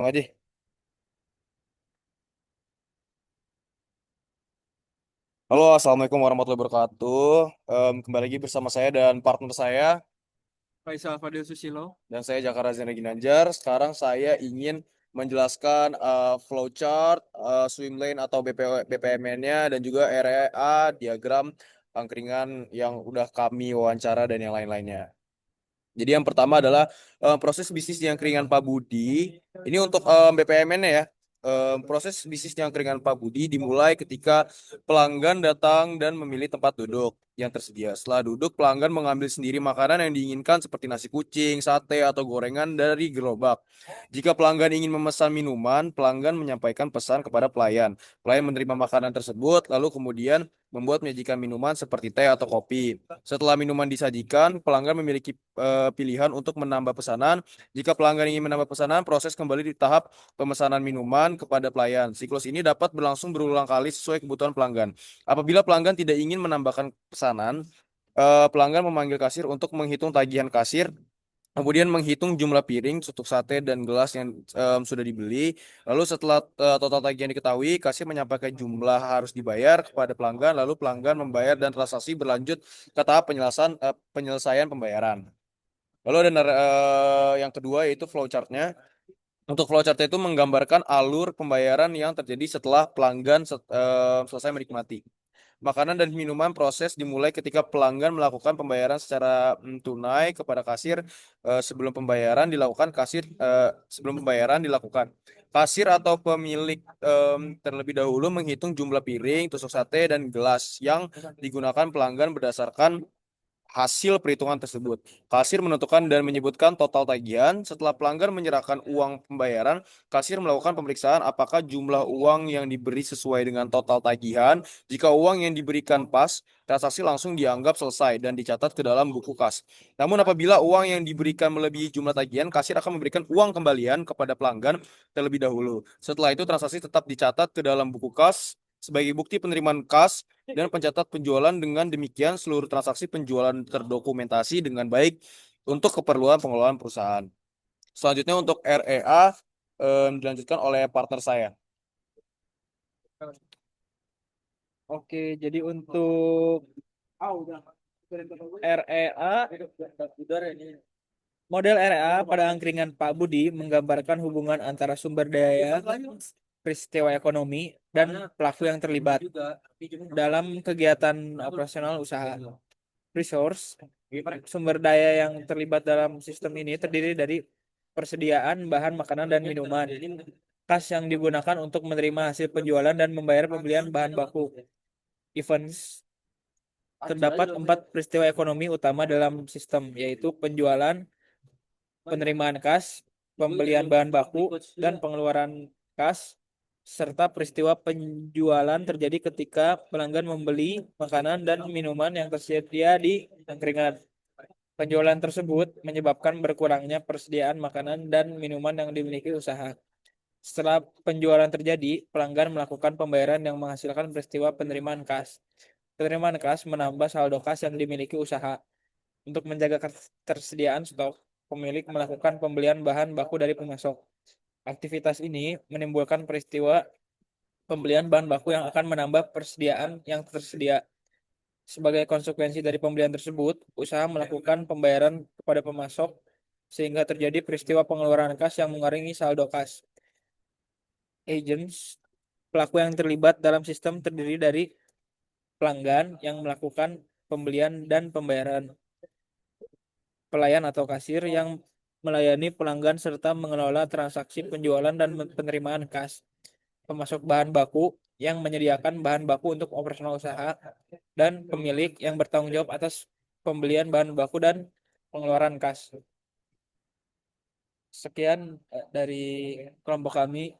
Aja. Halo, assalamualaikum warahmatullahi wabarakatuh. Kembali lagi bersama saya dan partner saya, Faisal Fadil Susilo. dan saya Jakara Zena Ginanjar. Sekarang saya ingin menjelaskan flowchart, swim lane atau BPMN-nya, dan juga REA, diagram angkringan yang udah kami wawancara dan yang lain-lainnya. Jadi yang pertama adalah proses bisnis yang keringan Pak Budi. Ini untuk BPMN-nya ya. Proses bisnis yang keringan Pak Budi dimulai ketika pelanggan datang dan memilih tempat duduk yang tersedia. Setelah duduk, pelanggan mengambil sendiri makanan yang diinginkan seperti nasi kucing, sate, atau gorengan dari gerobak. Jika pelanggan ingin memesan minuman, pelanggan menyampaikan pesan kepada pelayan. Pelayan menerima makanan tersebut, lalu kemudian membuat menyajikan minuman seperti teh atau kopi. Setelah minuman disajikan, pelanggan memiliki pilihan untuk menambah pesanan. Jika pelanggan ingin menambah pesanan, proses kembali di tahap pemesanan minuman kepada pelayan. Siklus ini dapat berlangsung berulang kali sesuai kebutuhan pelanggan. Apabila pelanggan tidak ingin menambahkan pesanan, pelanggan memanggil kasir untuk menghitung tagihan kasir. Kemudian menghitung jumlah piring, tutup sate, dan gelas yang sudah dibeli. Lalu setelah total tagihan diketahui, kasir menyampaikan jumlah harus dibayar kepada pelanggan. Lalu pelanggan membayar dan transaksi berlanjut ke tahap penyelesaian pembayaran. Lalu ada yang kedua yaitu flowchartnya. Untuk flowchart itu menggambarkan alur pembayaran yang terjadi setelah pelanggan selesai menikmati. Makanan dan minuman proses dimulai ketika pelanggan melakukan pembayaran secara tunai kepada kasir. Sebelum pembayaran dilakukan. Kasir atau pemilik terlebih dahulu menghitung jumlah piring, tusuk sate, dan gelas yang digunakan pelanggan berdasarkan hasil perhitungan tersebut. Kasir menentukan dan menyebutkan total tagihan. Setelah pelanggan menyerahkan uang pembayaran, kasir melakukan pemeriksaan apakah jumlah uang yang diberi sesuai dengan total tagihan. Jika uang yang diberikan pas, transaksi langsung dianggap selesai dan dicatat ke dalam buku kas. Namun apabila uang yang diberikan melebihi jumlah tagihan, kasir akan memberikan uang kembalian kepada pelanggan terlebih dahulu. Setelah itu transaksi tetap dicatat ke dalam buku kas sebagai bukti penerimaan kas dan pencatat penjualan. Dengan demikian, seluruh transaksi penjualan terdokumentasi dengan baik untuk keperluan pengelolaan perusahaan. Selanjutnya untuk REA dilanjutkan oleh partner saya. Oke, jadi untuk REA, model REA pada angkringan Pak Budi menggambarkan hubungan antara sumber daya, peristiwa ekonomi, dan pelaku yang terlibat dalam kegiatan operasional usaha. Resource, sumber daya yang terlibat dalam sistem ini terdiri dari persediaan bahan makanan dan minuman. Kas yang digunakan untuk menerima hasil penjualan dan membayar pembelian bahan baku. Events, terdapat 4 peristiwa ekonomi utama dalam sistem, yaitu penjualan, penerimaan kas, pembelian bahan baku, dan pengeluaran kas, serta peristiwa penjualan terjadi ketika pelanggan membeli makanan dan minuman yang tersedia di angkringan. Penjualan tersebut menyebabkan berkurangnya persediaan makanan dan minuman yang dimiliki usaha. Setelah penjualan terjadi, pelanggan melakukan pembayaran yang menghasilkan peristiwa penerimaan kas. Penerimaan kas menambah saldo kas yang dimiliki usaha. Untuk menjaga ketersediaan stok, pemilik melakukan pembelian bahan baku dari pemasok. Aktivitas ini menimbulkan peristiwa pembelian bahan baku yang akan menambah persediaan yang tersedia. Sebagai konsekuensi dari pembelian tersebut, usaha melakukan pembayaran kepada pemasok sehingga terjadi peristiwa pengeluaran kas yang mengurangi saldo kas. Agents, pelaku yang terlibat dalam sistem terdiri dari pelanggan yang melakukan pembelian dan pembayaran, pelayan atau kasir yang melayani pelanggan serta mengelola transaksi penjualan dan penerimaan kas, pemasok bahan baku yang menyediakan bahan baku untuk operasional usaha, dan pemilik yang bertanggung jawab atas pembelian bahan baku dan pengeluaran kas. Sekian dari kelompok kami.